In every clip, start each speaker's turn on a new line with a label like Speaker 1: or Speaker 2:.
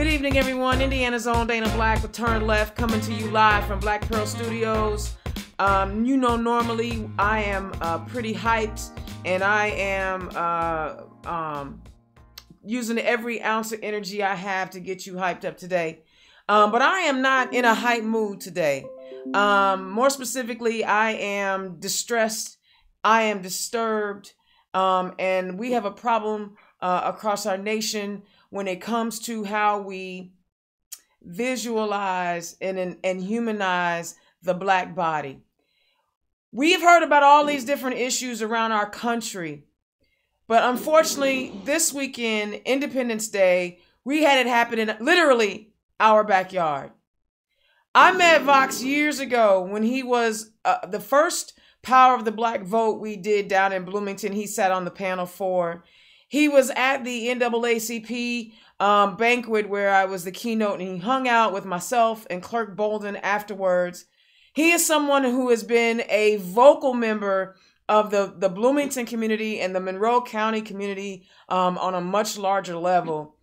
Speaker 1: Good evening, everyone. Indiana's own Dana Black with Turn Left, coming to you live from Black Pearl Studios. Normally I am pretty hyped, and I am using every ounce of energy I have to get you hyped up today. But I am not in a hype mood today. More specifically, I am distressed. I am disturbed. And we have a problem across our nation when it comes to how we visualize and humanize the Black body. We've heard about all these different issues around our country, but unfortunately, this weekend, Independence Day, we had it happen in literally our backyard. I met Vauxx years ago when he was the first Power of the Black vote we did down in Bloomington. He sat on the panel for. He was at the NAACP banquet where I was the keynote, and he hung out with myself and Clerk Bolden afterwards. He is someone who has been a vocal member of the Bloomington community and the Monroe County community on a much larger level.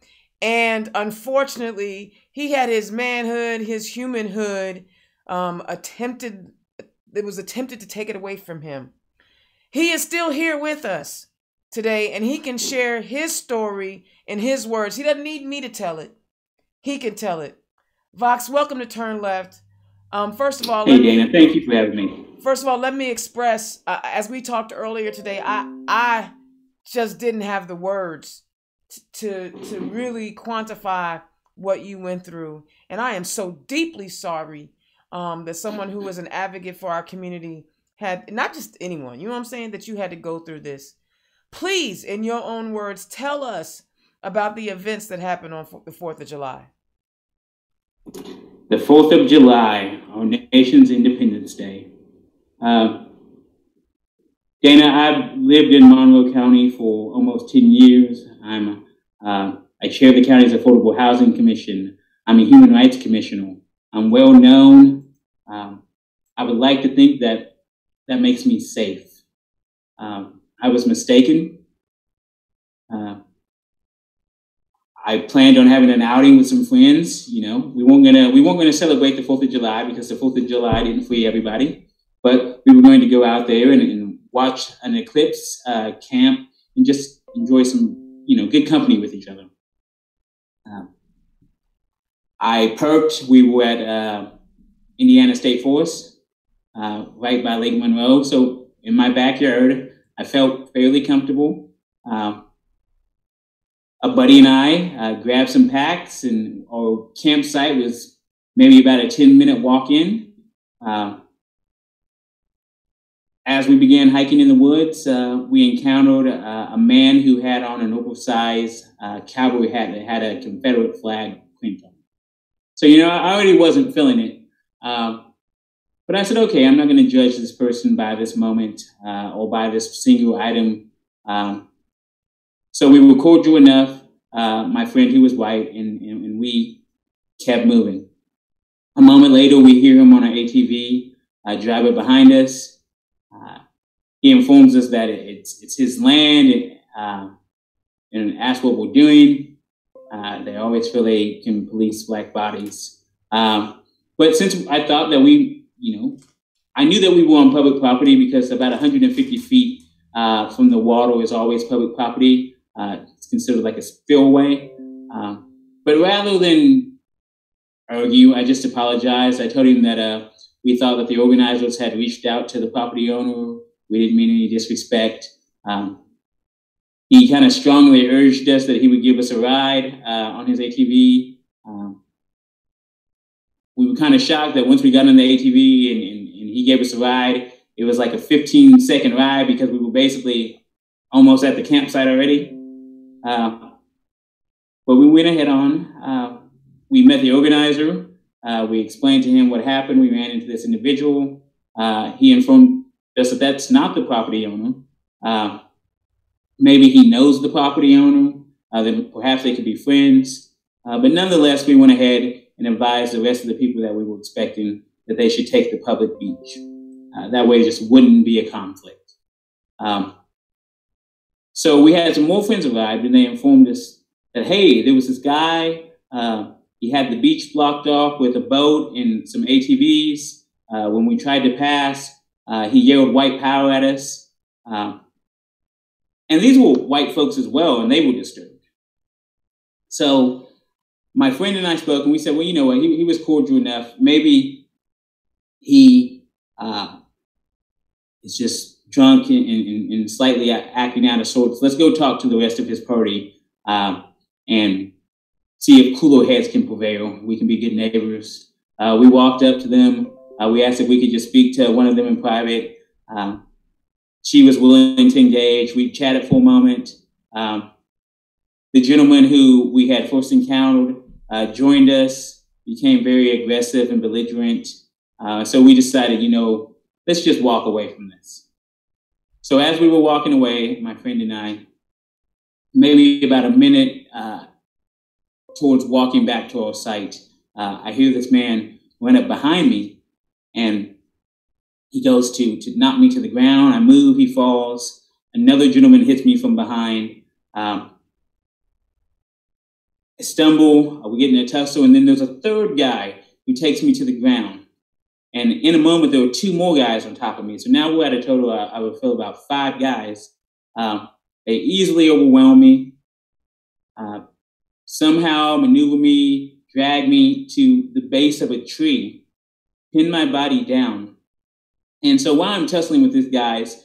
Speaker 1: And unfortunately, he had his manhood, his humanhood attempted to take it away from him. He is still here with us today, and he can share his story in his words. He doesn't need me to tell it. He can tell it. Vauxx, welcome to Turn Left. First of all,
Speaker 2: hey Dana, thank you for having me.
Speaker 1: First of all, let me express, as we talked earlier today, I just didn't have the words to really quantify what you went through. And I am so deeply sorry that someone who was an advocate for our community had, not just anyone, you know what I'm saying, that you had to go through this. Please, in your own words, tell us about the events that happened on the 4th of July.
Speaker 2: The 4th of July, our nation's Independence Day. Dana, I've lived in Monroe County for almost 10 years. I chair the county's Affordable Housing Commission. I'm a Human Rights Commissioner. I'm well known. I would like to think that makes me safe. I was mistaken. I planned on having an outing with some friends. You know, we weren't gonna celebrate the 4th of July because the 4th of July didn't free everybody. But we were going to go out there and watch an eclipse, camp, and just enjoy some, good company with each other. I perked. We were at Indiana State Forest, right by Lake Monroe. So in my backyard, I felt fairly comfortable. A buddy and I grabbed some packs, and our campsite was maybe about a 10-minute walk in. As we began hiking in the woods, we encountered a man who had on an oversized cowboy hat that had a Confederate flag print on it. So, I already wasn't feeling it. But I said, okay, I'm not going to judge this person by this moment or by this single item. So we were cordial enough, my friend who was white, and we kept moving. A moment later, we hear him on our ATV, driver behind us. He informs us that it's his land and asks what we're doing. They always feel they can police Black bodies. But since I thought that I knew that we were on public property because about 150 feet from the water is always public property. It's considered like a spillway. But rather than argue, I just apologized. I told him that we thought that the organizers had reached out to the property owner. We didn't mean any disrespect. He kind of strongly urged us that he would give us a ride on his ATV. We were kind of shocked that once we got on the ATV and he gave us a ride, it was like a 15-second ride because we were basically almost at the campsite already. But we went ahead on. We met the organizer. We explained to him what happened. We ran into this individual. He informed us that that's not the property owner. Maybe he knows the property owner. Then perhaps they could be friends. But nonetheless, we went ahead and advised the rest of the people that we were expecting that they should take the public beach. That way it just wouldn't be a conflict. So we had some more friends arrive, and they informed us that, hey, there was this guy He had the beach blocked off with a boat and some ATVs. When we tried to pass, he yelled white power at us. And these were white folks as well, and they were disturbed. So my friend and I spoke, and we said, well, you know what? He was cordial enough. Maybe he is just drunk and slightly acting out of sorts. Let's go talk to the rest of his party and see if cooler heads can prevail. We can be good neighbors. We walked up to them. We asked if we could just speak to one of them in private. She was willing to engage. We chatted for a moment. The gentleman who we had first encountered joined us, became very aggressive and belligerent. So we decided, you know, let's just walk away from this. So as we were walking away, my friend and I, maybe about a minute towards walking back to our site, I hear this man run up behind me, and he goes to knock me to the ground. I move, he falls. Another gentleman hits me from behind. I stumble, we get in a tussle, and then there's a third guy who takes me to the ground. And in a moment, there were two more guys on top of me. So now we're at a total, I would feel, about 5 guys. They easily overwhelm me, somehow maneuver me, drag me to the base of a tree, pin my body down. And so while I'm tussling with these guys,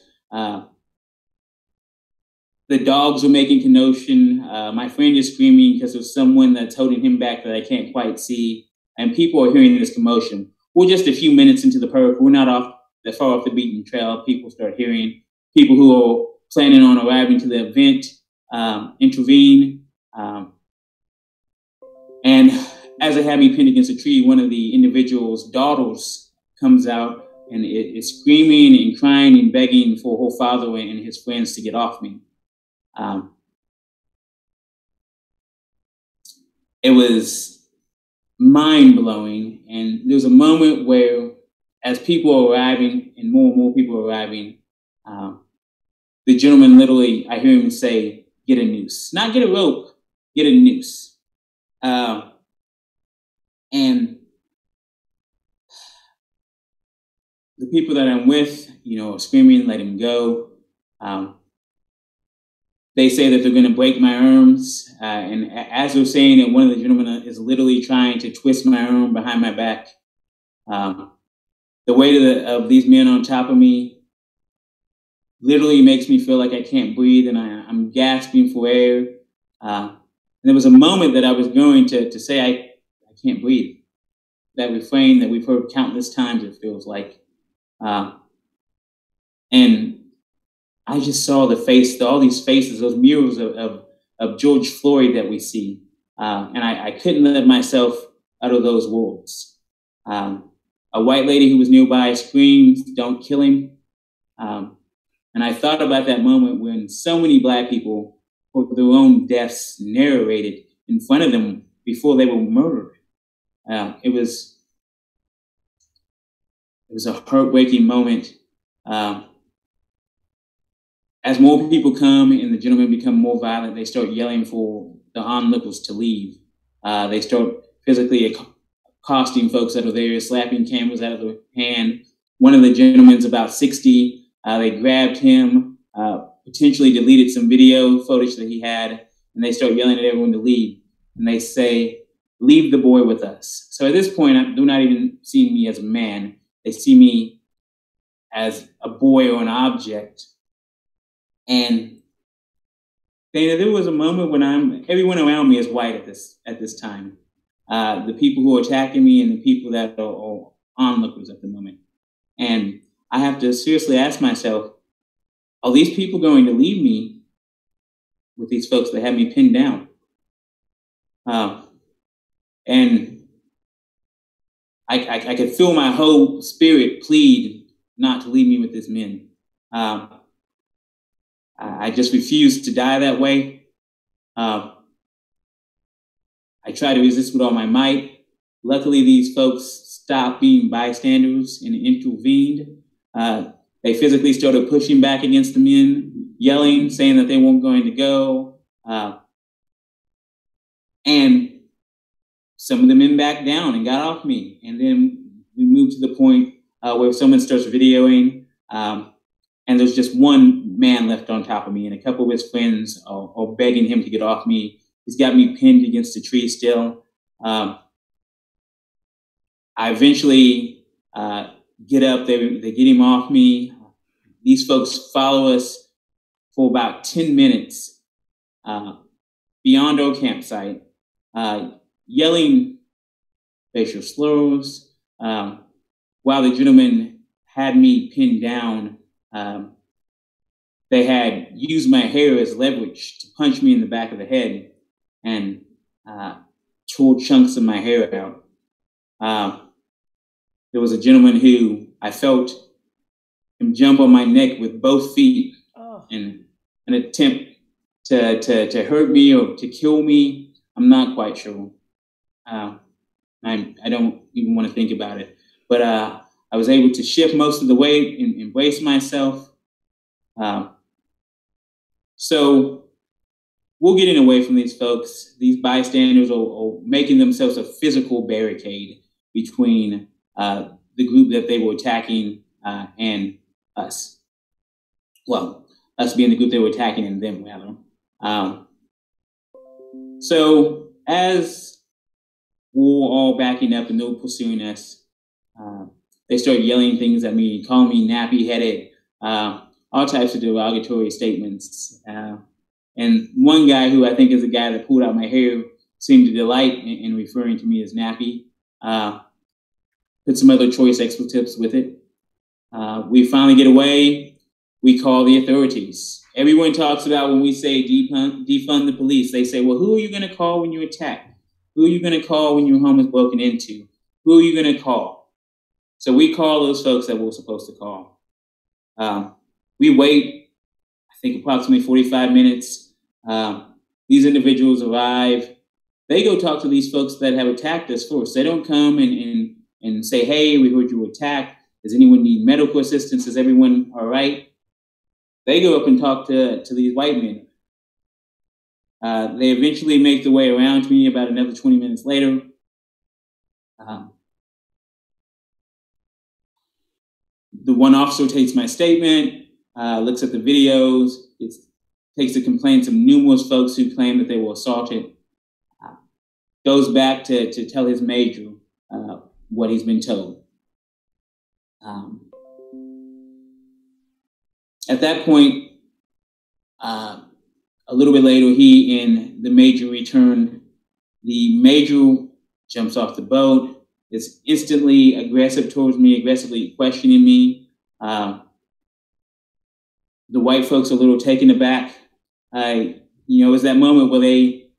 Speaker 2: the dogs are making commotion. My friend is screaming because there's someone that's holding him back that I can't quite see. And people are hearing this commotion. We're just a few minutes into the park. We're not that far off the beaten trail. People start hearing. People who are planning on arriving to the event intervene. And as they have me pinned against a tree, one of the individual's daughters comes out and is screaming and crying and begging for her father and his friends to get off me. It was mind-blowing, and there was a moment where, as people are arriving and more people are arriving, the gentleman literally, I hear him say, get a noose. Not get a rope, get a noose. And the people that I'm with, you know, are screaming, let him go. They say that they're going to break my arms. And as they're saying it, one of the gentlemen is literally trying to twist my arm behind my back. The weight of these men on top of me literally makes me feel like I can't breathe, and I'm gasping for air. And there was a moment that I was going to say, I can't breathe. That refrain that we've heard countless times, it feels like. And I just saw all these faces, those murals of George Floyd that we see. And I couldn't let myself utter those words. A white lady who was nearby screamed, don't kill him. And I thought about that moment when so many Black people had their own deaths narrated in front of them before they were murdered. It was a heartbreaking moment. As more people come and the gentlemen become more violent, they start yelling for the onlookers to leave. They start physically accosting folks that are there, slapping cameras out of their hand. One of the gentlemen's about 60. They grabbed him, potentially deleted some video footage that he had, and they start yelling at everyone to leave. And they say, leave the boy with us. So at this point, they're not even seeing me as a man. They see me as a boy or an object. And there was a moment when everyone around me is white at this time. The people who are attacking me and the people that are onlookers at the moment. And I have to seriously ask myself, are these people going to leave me with these folks that have me pinned down? And I could feel my whole spirit plead not to leave me with these men. I just refused to die that way. I tried to resist with all my might. Luckily, these folks stopped being bystanders and intervened. They physically started pushing back against the men, yelling, saying that they weren't going to go. And some of the men backed down and got off me. And then we moved to the point where someone starts videoing, and there's just one man left on top of me, and a couple of his friends are begging him to get off me. He's got me pinned against a tree still. I eventually get up. They get him off me. These folks follow us for about 10 minutes beyond our campsite, yelling facial slurs. While the gentleman had me pinned down, they had used my hair as leverage to punch me in the back of the head and tore chunks of my hair out. There was a gentleman who I felt him jump on my neck with both feet in an attempt to hurt me or to kill me. I'm not quite sure. I don't even want to think about it. But I was able to shift most of the weight and embrace myself. So we're getting away from these folks. These bystanders are making themselves a physical barricade between the group that they were attacking and us. Well, us being the group they were attacking and them, rather. So as we're all backing up and they were pursuing us, they started yelling things at me, calling me nappy-headed, all types of derogatory statements. And one guy, who I think is the guy that pulled out my hair, seemed to delight in referring to me as nappy. Put some other choice expletives with it. We finally get away. We call the authorities. Everyone talks about when we say defund the police. They say, well, who are you going to call when you're attacked? Who are you going to call when your home is broken into? Who are you going to call? So we call those folks that we're supposed to call. We wait, I think, approximately 45 minutes. These individuals arrive. They go talk to these folks that have attacked us first. They don't come and say, hey, we heard you were attacked. Does anyone need medical assistance? Is everyone all right? They go up and talk to these white men. They eventually make their way around to me about another 20 minutes later. The one officer takes my statement, looks at the videos, takes the complaints of numerous folks who claim that they were assaulted, goes back to tell his major what he's been told. At that point, a little bit later, he and the major return. The major jumps off the boat, is instantly aggressive towards me, aggressively questioning me. The white folks are a little taken aback. It was that moment where they've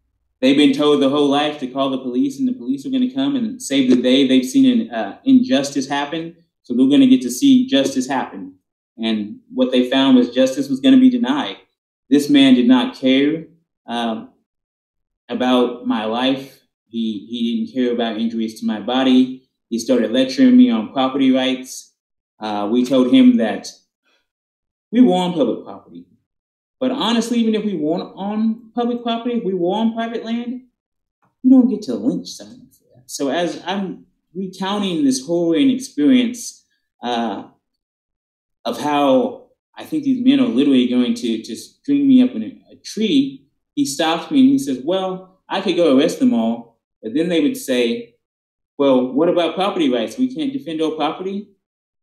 Speaker 2: been told their whole life to call the police, and the police are going to come and save the day. They've seen an injustice happen, so they're going to get to see justice happen. And what they found was justice was going to be denied. This man did not care about my life. He didn't care about injuries to my body. He started lecturing me on property rights. We told him that we were on public property. But honestly, even if we weren't on public property, if we were on private land, we don't get to lynch someone for that. So as I'm recounting this harrowing experience of how I think these men are literally going to string me up in a tree, he stops me and he says, well, I could go arrest them all, but then they would say, well, what about property rights? We can't defend our property?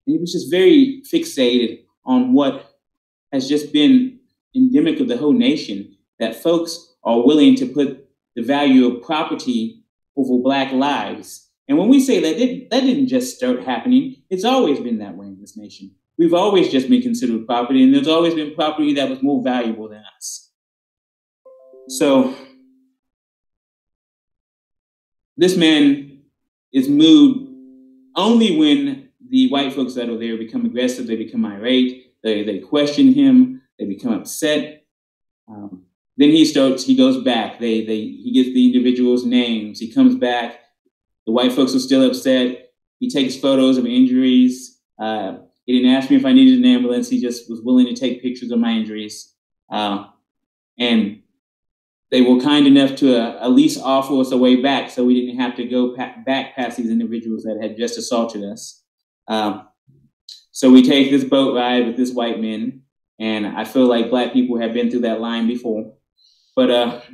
Speaker 2: And he was just very fixated on what has just been endemic of the whole nation, that folks are willing to put the value of property over Black lives. And when we say that didn't just start happening, it's always been that way in this nation. We've always just been considered property, and there's always been property that was more valuable than us. So this man is moved only when the white folks that are there become aggressive, they become irate, they question him, they become upset. Then he goes back. He gets the individuals' names. He comes back. The white folks are still upset. He takes photos of injuries. He didn't ask me if I needed an ambulance. He just was willing to take pictures of my injuries. And they were kind enough to at least offer us a way back, so we didn't have to go back past these individuals that had just assaulted us. So we take this boat ride with this white man, and I feel like Black people have been through that line before. But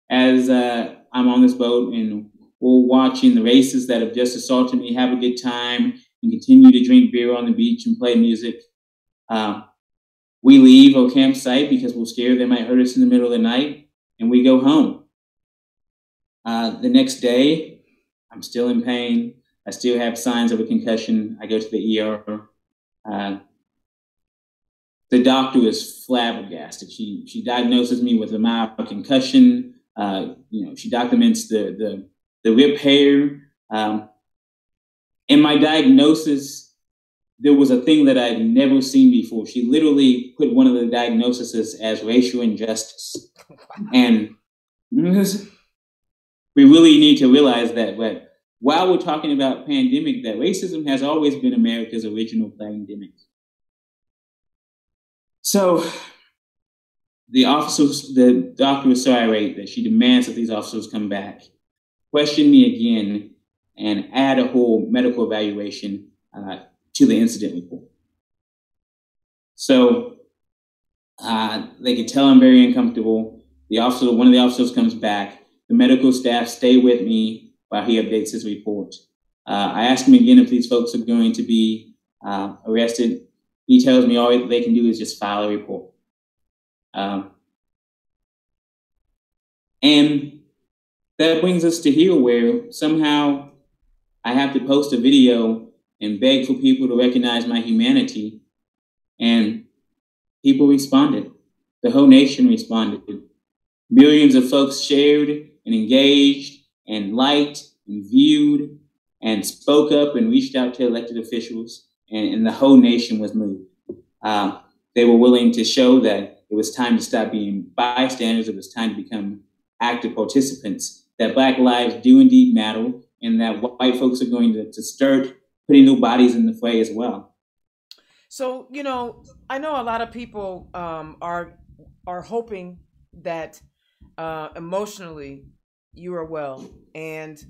Speaker 2: as I'm on this boat and we're watching the racists that have just assaulted me have a good time and continue to drink beer on the beach and play music, we leave our campsite because we're scared they might hurt us in the middle of the night, and we go home. The next day, I'm still in pain. I still have signs of a concussion. I go to the ER. The doctor is flabbergasted. She diagnoses me with a mild concussion. She documents the rib hair. In my diagnosis, there was a thing that I'd never seen before. She literally put one of the diagnoses as racial injustice. And we really need to realize that while we're talking about pandemic, that racism has always been America's original pandemic. So the doctor was so irate that she demands that these officers come back, question me again, and add a whole medical evaluation to the incident report. So they can tell I'm very uncomfortable. One of the officers comes back. The medical staff stay with me while he updates his report. I ask him again if these folks are going to be arrested. He tells me all they can do is just file a report. And that brings us to here, where somehow I have to post a video and beg for people to recognize my humanity. And people responded. The whole nation responded. Millions of folks shared and engaged and liked and viewed and spoke up and reached out to elected officials, and the whole nation was moved. They were willing to show that it was time to stop being bystanders. It was time to become active participants, that Black lives do indeed matter, and that white folks are going to start putting their bodies in the fray as well.
Speaker 1: So, I know a lot of people are hoping that emotionally you are well, and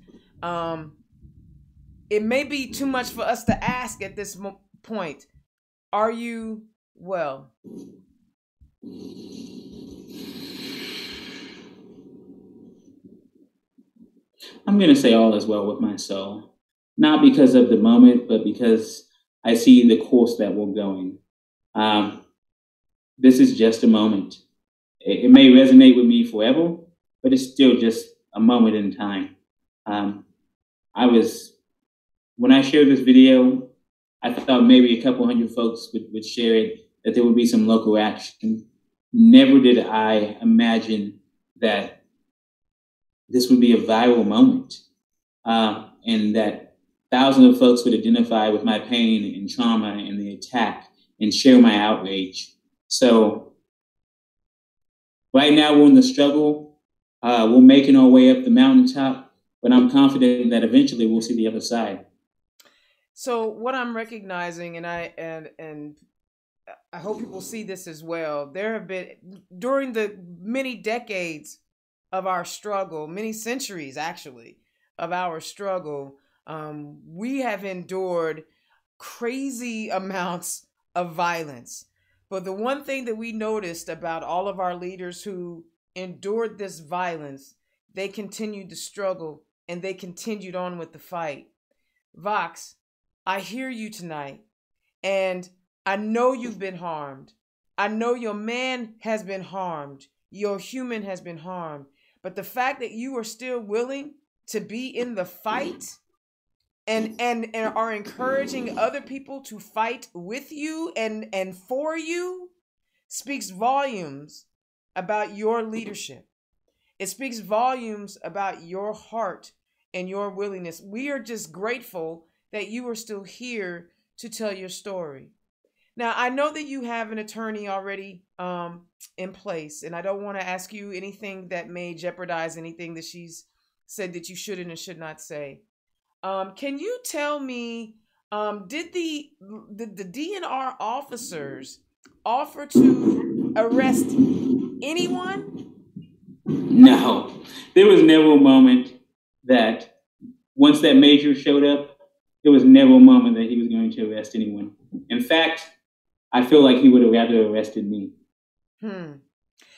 Speaker 1: it may be too much for us to ask at this point. Are you well?
Speaker 2: I'm going to say all is well with my soul, not because of the moment, but because I see the course that we're going. This is just a moment. It may resonate with me forever, but it's still just a moment in time. When I shared this video, I thought maybe a couple hundred folks would share it, that there would be some local action. Never did I imagine that this would be a viral moment, and that thousands of folks would identify with my pain and trauma and the attack and share my outrage. So right now we're in the struggle. We're making our way up the mountaintop, but I'm confident that eventually we'll see the other side.
Speaker 1: So what I'm recognizing, and I hope people see this as well, there have been, during the many decades of our struggle, many centuries actually of our struggle, we have endured crazy amounts of violence. But the one thing that we noticed about all of our leaders who endured this violence, they continued to struggle and they continued on with the fight. Vauxx, I hear you tonight, and I know you've been harmed. I know your man has been harmed. Your human has been harmed. But the fact that you are still willing to be in the fight and are encouraging other people to fight with you and for you speaks volumes about your leadership. It speaks volumes about your heart and your willingness. We are just grateful that you are still here to tell your story. Now, I know that you have an attorney already in place, and I don't want to ask you anything that may jeopardize anything that she's said that you shouldn't and should not say. Can you tell me, did the DNR officers offer to arrest anyone?
Speaker 2: No, there was never a moment that once that major showed up, there was never a moment that he was going to arrest anyone. In fact, I feel like he would have rather arrested me.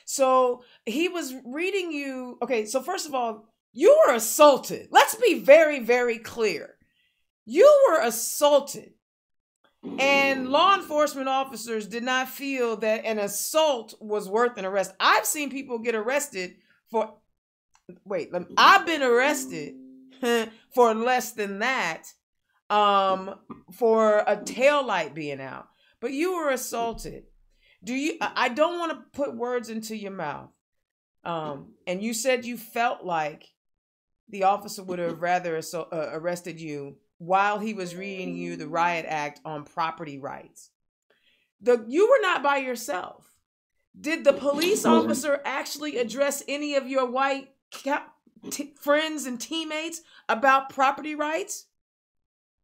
Speaker 1: So he was reading you. Okay, so first of all, you were assaulted. Let's be very, very clear. You were assaulted. And law enforcement officers did not feel that an assault was worth an arrest. I've seen people get arrested for, I've been arrested for less than that, for a taillight being out. But you were assaulted. I don't want to put words into your mouth. And you said you felt like the officer would have rather arrested you while he was reading you the riot act on property rights. You were not by yourself. Did the police officer actually address any of your white friends and teammates about property rights?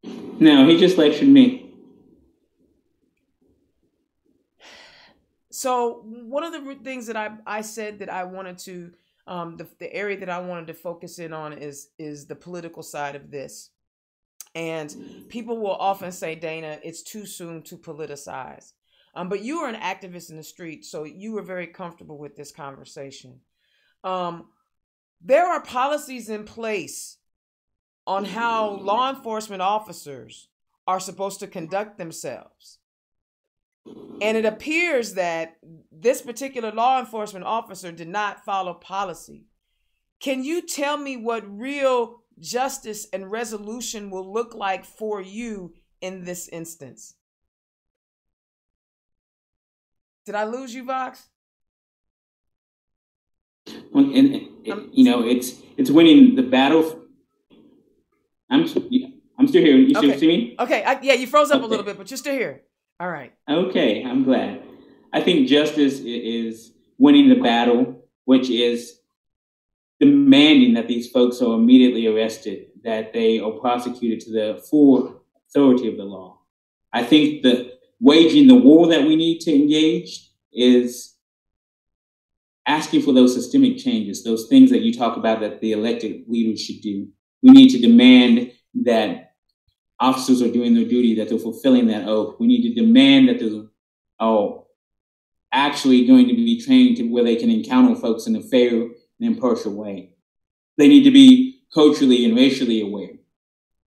Speaker 2: No, he just lectured me.
Speaker 1: So one of the things that I said that I wanted to, the area that I wanted to focus in on is the political side of this. And people will often say, Dana, it's too soon to politicize. But you are an activist in the street, so you were very comfortable with this conversation. There are policies in place on how law enforcement officers are supposed to conduct themselves. And it appears that this particular law enforcement officer did not follow policy. Can you tell me what real justice and resolution will look like for you in this instance? Did I lose you, Vauxx?
Speaker 2: It's winning the battle. I'm still here. You still see me?
Speaker 1: Okay. Yeah, you froze up a little bit, but you're still here. All right.
Speaker 2: Okay, I'm glad. I think justice is winning the battle, which is demanding that these folks are immediately arrested, that they are prosecuted to the full authority of the law. I think the waging the war that we need to engage is asking for those systemic changes, those things that you talk about that the elected leaders should do. We need to demand that officers are doing their duty, that they're fulfilling that oath. We need to demand that they're actually going to be trained to where they can encounter folks in a fair and impartial way. They need to be culturally and racially aware.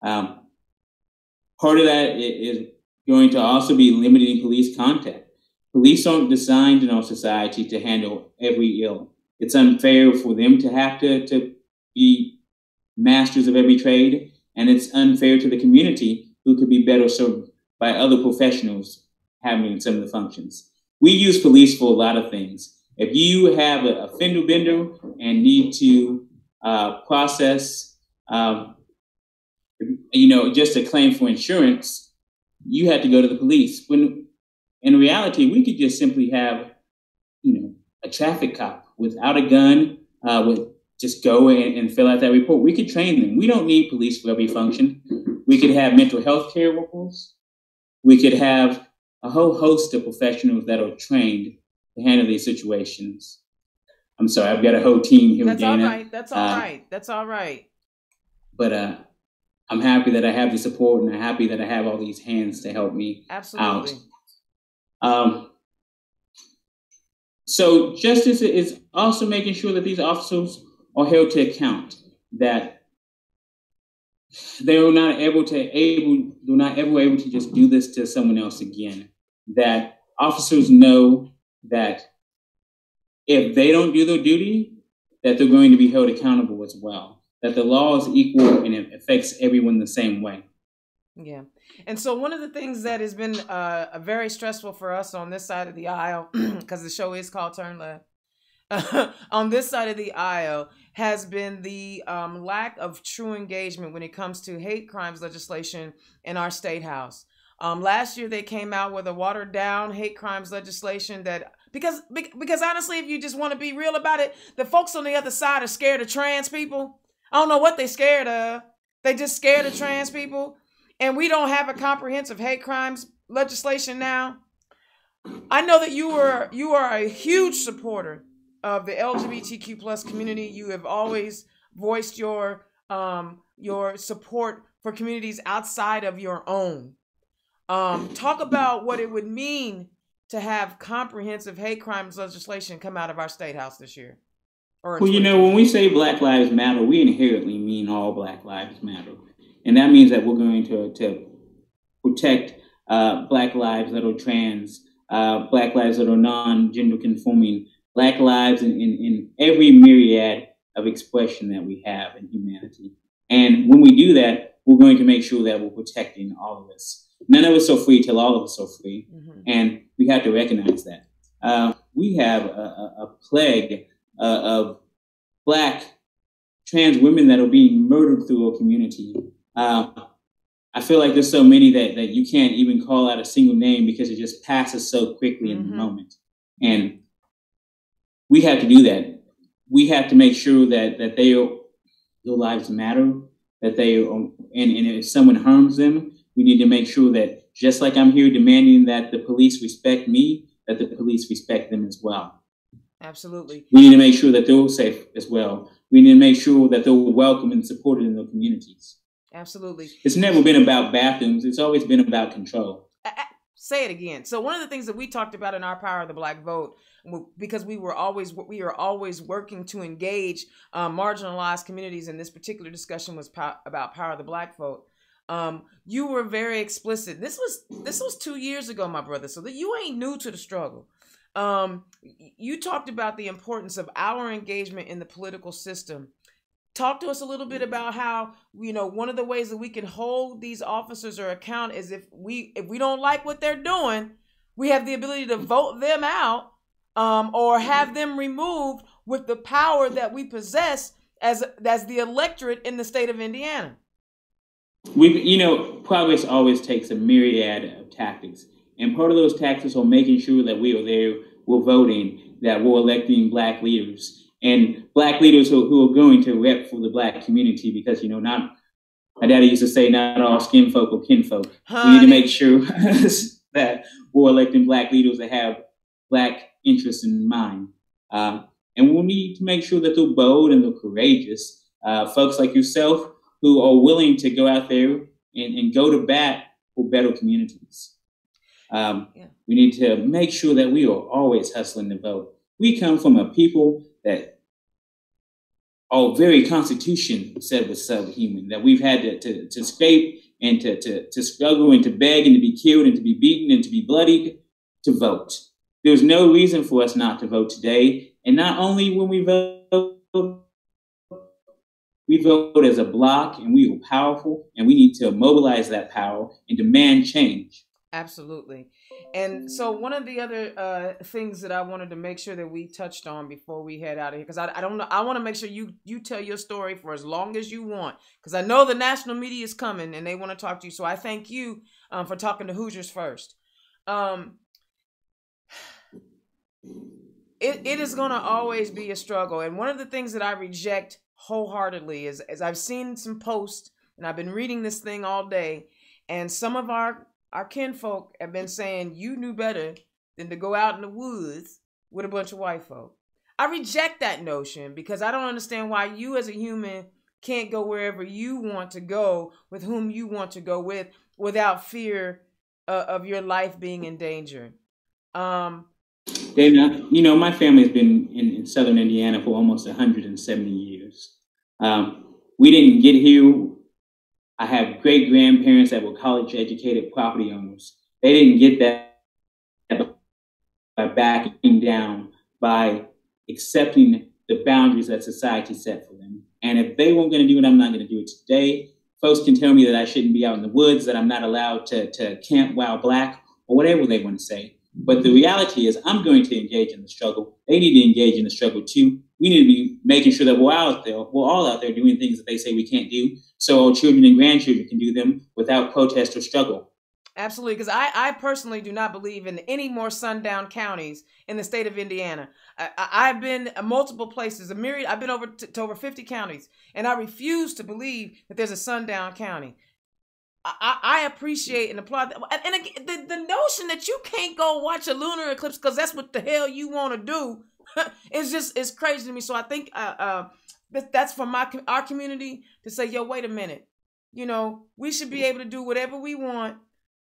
Speaker 2: Part of that is going to also be limiting police contact. Police aren't designed in our society to handle every ill. It's unfair for them to have to be masters of every trade. And it's unfair to the community who could be better served by other professionals having some of the functions. We use police for a lot of things. If you have a fender bender and need to process, just a claim for insurance, you have to go to the police. When in reality, we could just simply have, a traffic cop without a gun, just go and fill out that report. We could train them. We don't need police for every function. We could have mental health care workers. We could have a whole host of professionals that are trained to handle these situations. I'm sorry, I've got a whole team here.
Speaker 1: That's all right. That's all right.
Speaker 2: But I'm happy that I have the support, and I'm happy that I have all these hands to help me
Speaker 1: Absolutely.
Speaker 2: out. So justice is also making sure that these officers are held to account, that they're not ever able to just do this to someone else again. That officers know that if they don't do their duty, that they're going to be held accountable as well. That the law is equal and it affects everyone the same way.
Speaker 1: Yeah. And so one of the things that has been very stressful for us on this side of the aisle, because the show is called Turn Left, on this side of the aisle has been the lack of true engagement when it comes to hate crimes legislation in our state house. Last year, they came out with a watered down hate crimes legislation that because honestly, if you just want to be real about it, the folks on the other side are scared of trans people. I don't know what they're scared of. They just scared of trans people. And we don't have a comprehensive hate crimes legislation now. I know that you are a huge supporter of the LGBTQ plus community. You have always voiced your support for communities outside of your own. Talk about what it would mean to have comprehensive hate crimes legislation come out of our state house this year.
Speaker 2: Well, when we say Black Lives Matter, we inherently mean all Black Lives Matter. And that means that we're going to protect Black lives that are trans, Black lives that are non-gender conforming, Black lives in every myriad of expression that we have in humanity. And when we do that, we're going to make sure that we're protecting all of us. None of us are free till all of us are free. Mm-hmm. And we have to recognize that. We have a plague of Black trans women that are being murdered through our community. I feel like there's so many that you can't even call out a single name because it just passes so quickly in the moment. And we have to do that. We have to make sure that their lives matter, that they are, and if someone harms them, we need to make sure that just like I'm here demanding that the police respect me, that the police respect them as well.
Speaker 1: Absolutely.
Speaker 2: We need to make sure that they're safe as well. We need to make sure that they're welcome and supported in their communities.
Speaker 1: Absolutely.
Speaker 2: It's never been about bathrooms. It's always been about control.
Speaker 1: Say it again. So one of the things that we talked about in our Power of the Black Vote, because we are always working to engage marginalized communities, and this particular discussion was about Power of the Black Vote. You were very explicit. This was 2 years ago, my brother. So that you ain't new to the struggle. You talked about the importance of our engagement in the political system. Talk to us a little bit about how, one of the ways that we can hold these officers or account is if we don't like what they're doing, we have the ability to vote them out or have them removed with the power that we possess as the electorate in the state of Indiana.
Speaker 2: Progress always takes a myriad of tactics. And part of those tactics are making sure that we are there, we're voting, that we're electing Black leaders. And Black leaders who are going to rep for the Black community, because, my daddy used to say, not all skin folk or kinfolk. Honey. We need to make sure that we're electing Black leaders that have Black interests in mind. And we'll need to make sure that they're bold and they're courageous. Folks like yourself who are willing to go out there and go to bat for better communities. We need to make sure that we are always hustling to vote. We come from a people that our very constitution said was subhuman, that we've had to scrape and to struggle and to beg and to be killed and to be beaten and to be bloodied to vote. There's no reason for us not to vote today. And not only when we vote as a block, and we are powerful, and we need to mobilize that power and demand change.
Speaker 1: Absolutely. And so one of the other things that I wanted to make sure that we touched on before we head out of here, because I don't know, I want to make sure you tell your story for as long as you want, because I know the national media is coming and they want to talk to you. So I thank you for talking to Hoosiers First. It is going to always be a struggle. And one of the things that I reject wholeheartedly is I've seen some posts, and I've been reading this thing all day, and some of our kinfolk have been saying you knew better than to go out in the woods with a bunch of white folk. I reject that notion because I don't understand why you as a human can't go wherever you want to go with whom you want to go with without fear of your life being in danger.
Speaker 2: Dana, my family has been in Southern Indiana for almost 170 years. We didn't get here. I have great-grandparents that were college-educated property owners. They didn't get that by backing down, by accepting the boundaries that society set for them. And if they weren't going to do it, I'm not going to do it today. Folks can tell me that I shouldn't be out in the woods, that I'm not allowed to camp while Black, or whatever they want to say. But the reality is I'm going to engage in the struggle. They need to engage in the struggle too. We need to be making sure that we're all out there doing things that they say we can't do, so our children and grandchildren can do them without protest or struggle.
Speaker 1: Absolutely, because I personally do not believe in any more sundown counties in the state of Indiana. I've been multiple places, I've been over to over 50 counties, and I refuse to believe that there's a sundown county. I appreciate and applaud that. And again, the notion that you can't go watch a lunar eclipse because that's what the hell you want to do It's crazy to me. So I think that's for our community to say, yo, wait a minute. You know, we should be able to do whatever we want,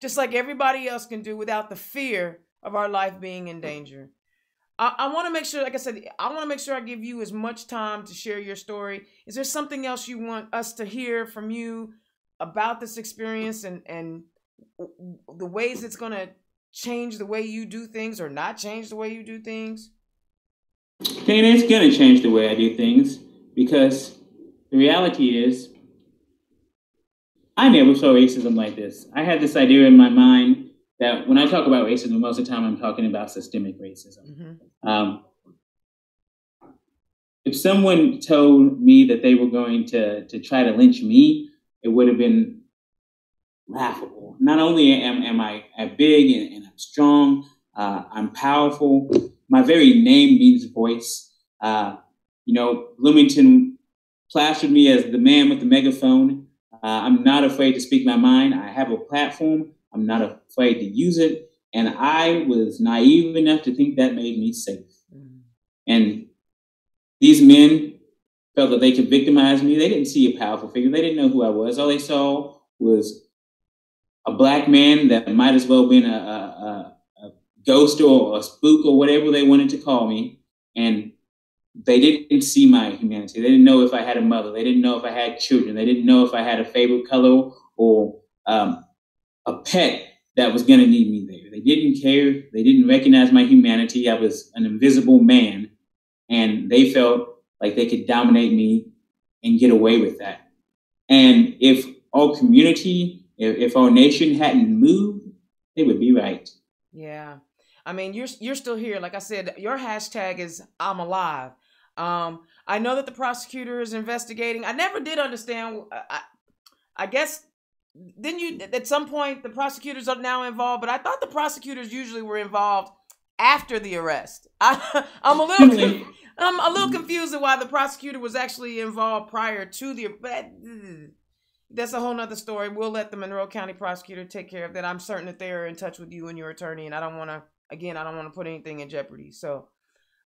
Speaker 1: just like everybody else can do, without the fear of our life being in danger. I want to make sure, like I said, I want to make sure I give you as much time to share your story. Is there something else you want us to hear from you about this experience and the ways it's going to change the way you do things or not change the way you do things?
Speaker 2: And it's going to change the way I do things, because the reality is I never saw racism like this. I had this idea in my mind that when I talk about racism, most of the time I'm talking about systemic racism. Mm-hmm. If someone told me that they were going to try to lynch me, it would have been laughable. Not only am I big and I'm strong, I'm powerful. My very name means voice. Bloomington plastered me as the man with the megaphone. I'm not afraid to speak my mind. I have a platform. I'm not afraid to use it. And I was naive enough to think that made me safe. Mm-hmm. And these men felt that they could victimize me. They didn't see a powerful figure. They didn't know who I was. All they saw was a black man that might as well have been a ghost or a spook or whatever they wanted to call me. And they didn't see my humanity. They didn't know if I had a mother. They didn't know if I had children. They didn't know if I had a favorite color or a pet that was going to need me there. They didn't care. They didn't recognize my humanity. I was an invisible man, and they felt like they could dominate me and get away with that. And if our community, if our nation hadn't moved, they would be right.
Speaker 1: Yeah. I mean, you're still here. Like I said, your hashtag is I'm alive. I know that the prosecutor is investigating. I never did understand. I guess, didn't you, at some point, the prosecutors are now involved, but I thought the prosecutors usually were involved after the arrest. I'm a little confused at why the prosecutor was actually involved prior to the, but that's a whole nother story. We'll let the Monroe County prosecutor take care of that. I'm certain that they're in touch with you and your attorney, and I don't want to put anything in jeopardy. So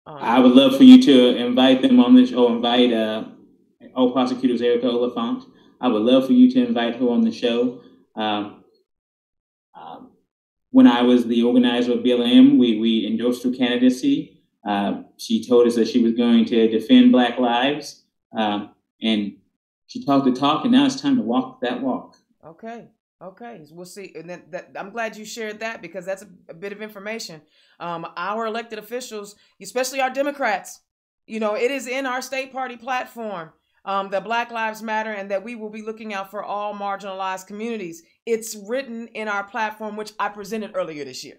Speaker 2: I would love for you to invite them on this, or invite old prosecutors Erica Oliphant. I would love for you to invite her on the show. When I was the organizer of BLM, we endorsed her candidacy. She told us that she was going to defend Black lives, and she talked the talk, and now it's time to walk that walk.
Speaker 1: Okay. We'll see. And then I'm glad you shared that, because that's a bit of information. Our elected officials, especially our Democrats, it is in our state party platform that Black Lives Matter and that we will be looking out for all marginalized communities. It's written in our platform, which I presented earlier this year.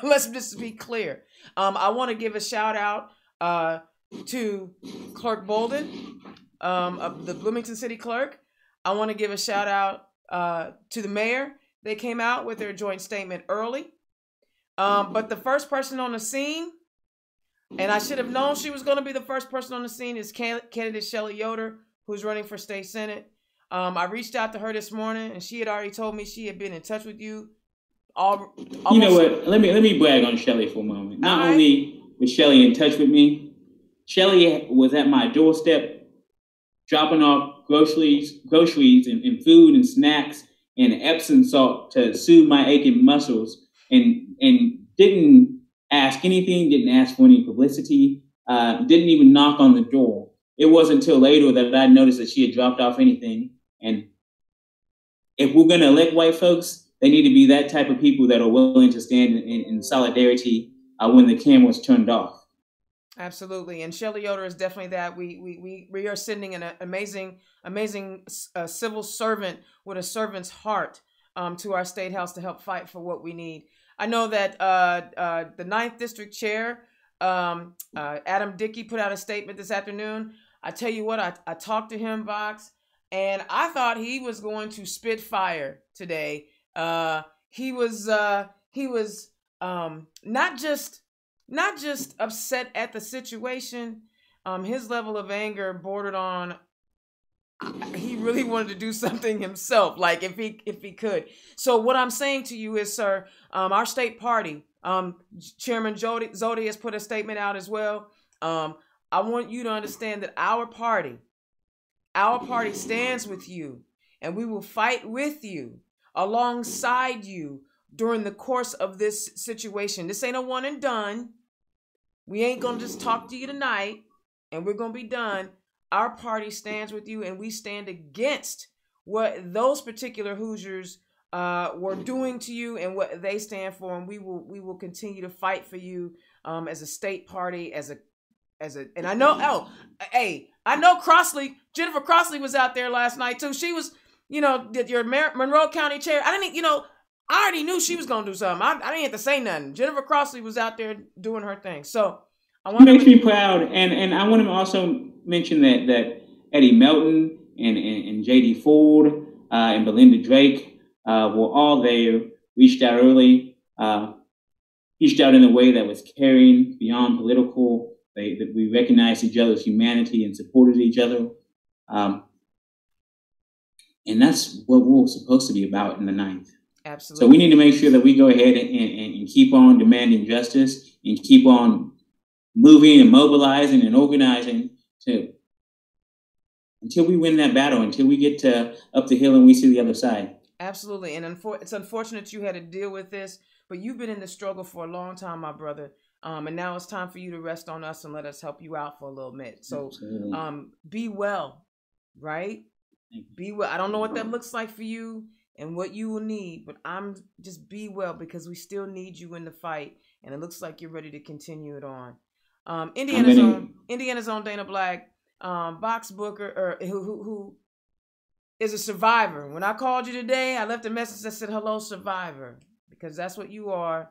Speaker 1: Let's just be clear. I want to give a shout out to Clerk Bolden, of the Bloomington City Clerk. I want to give a shout out to the mayor. They came out with their joint statement early. But the first person on the scene, and I should have known she was going to be the first person on the scene, is candidate Shelley Yoder, who's running for state senate. I reached out to her this morning, and she had already told me she had been in touch with you.
Speaker 2: You know what? Let me brag on Shelley for a moment. Not only was Shelley in touch with me, Shelley was at my doorstep dropping off groceries and food and snacks and Epsom salt to soothe my aching muscles, and didn't ask anything, didn't ask for any publicity, didn't even knock on the door. It wasn't until later that I noticed that she had dropped off anything. And if we're going to elect white folks, they need to be that type of people that are willing to stand in solidarity when the camera's turned off.
Speaker 1: Absolutely. And Shelley Yoder is definitely that. We are sending an amazing civil servant with a servant's heart to our state house to help fight for what we need. I know that the 9th District Chair, Adam Dickey, put out a statement this afternoon. I tell you what, I talked to him, Vauxx, and I thought he was going to spit fire today. He was not just upset at the situation. His level of anger bordered on, he really wanted to do something himself, like if he could. So what I'm saying to you is, sir, our state party, Chairman Zodi has put a statement out as well. I want you to understand that our party stands with you, and we will fight with you, alongside you during the course of this situation. This ain't a one and done. We ain't going to just talk to you tonight and we're going to be done. Our party stands with you, and we stand against what those particular Hoosiers were doing to you and what they stand for. And we will continue to fight for you as a state party, and I know, I know Jennifer Crossley was out there last night too. She was, your Monroe County chair. I already knew she was going to do something. I didn't have to say nothing. Jennifer Crossley was out there doing her thing. So I want to
Speaker 2: make me proud. And I want to also mention that Eddie Melton and J.D. Ford and Belinda Drake were all there, reached out early, reached out in a way that was caring beyond political. That we recognized each other's humanity and supported each other. And that's what we're supposed to be about in the 9th.
Speaker 1: Absolutely.
Speaker 2: So we need to make sure that we go ahead and keep on demanding justice and keep on moving and mobilizing and organizing until we win that battle, until we get up the hill and we see the other side.
Speaker 1: Absolutely. And it's unfortunate you had to deal with this, but you've been in the struggle for a long time, my brother. And now it's time for you to rest on us and let us help you out for a little bit. So be well, right? Be well. I don't know what that looks like for you and what you will need, but just be well, because we still need you in the fight. And it looks like you're ready to continue it on. Indiana's own Dana Black, Vauxx Booker, who is a survivor. When I called you today, I left a message that said, "Hello, survivor," because that's what you are.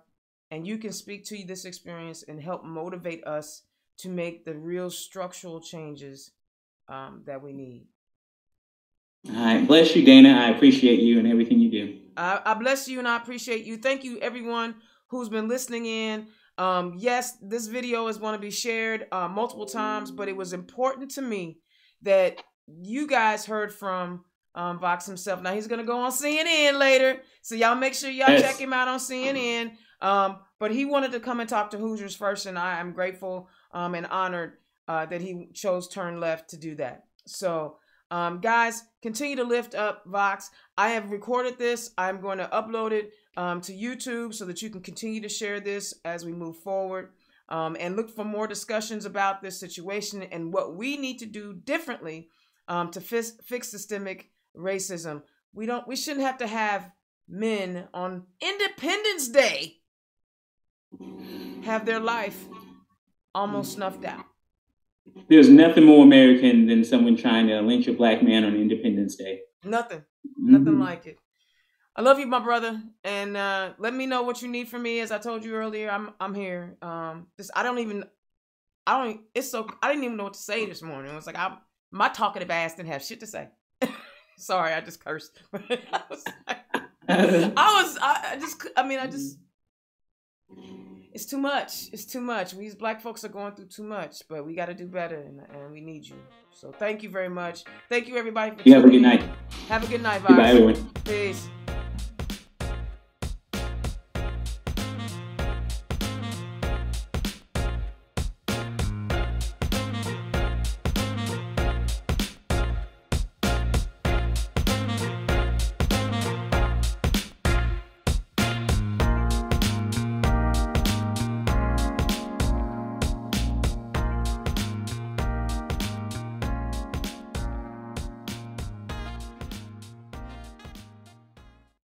Speaker 1: And you can speak to this experience and help motivate us to make the real structural changes that we need.
Speaker 2: All right. Bless you, Dana. I appreciate you and everything you do.
Speaker 1: I bless you and I appreciate you. Thank you, everyone who's been listening in. Yes, this video is going to be shared multiple times, but it was important to me that you guys heard from Vauxx himself. Now, he's going to go on CNN later, so y'all make sure y'all check him out on CNN. But he wanted to come and talk to Hoosiers first, and I am grateful and honored that he chose Turn Left to do that. So, guys, continue to lift up Vauxx. I have recorded this. I'm going to upload it to YouTube so that you can continue to share this as we move forward, and look for more discussions about this situation and what we need to do differently to fix systemic racism. We shouldn't have to have men on Independence Day have their life almost snuffed out.
Speaker 2: There's nothing more American than someone trying to lynch a black man on Independence Day.
Speaker 1: Nothing like it. I love you, my brother, and let me know what you need from me. As I told you earlier, I'm here. I didn't even know what to say this morning. It was like my talkative ass didn't have shit to say. Sorry, I just cursed. It's too much. It's too much. These black folks are going through too much, but we got to do better, and we need you. So thank you very much. Thank you, everybody.
Speaker 2: You have a good night.
Speaker 1: Have a good night, Vauxx.
Speaker 2: Goodbye, everyone.
Speaker 1: Peace.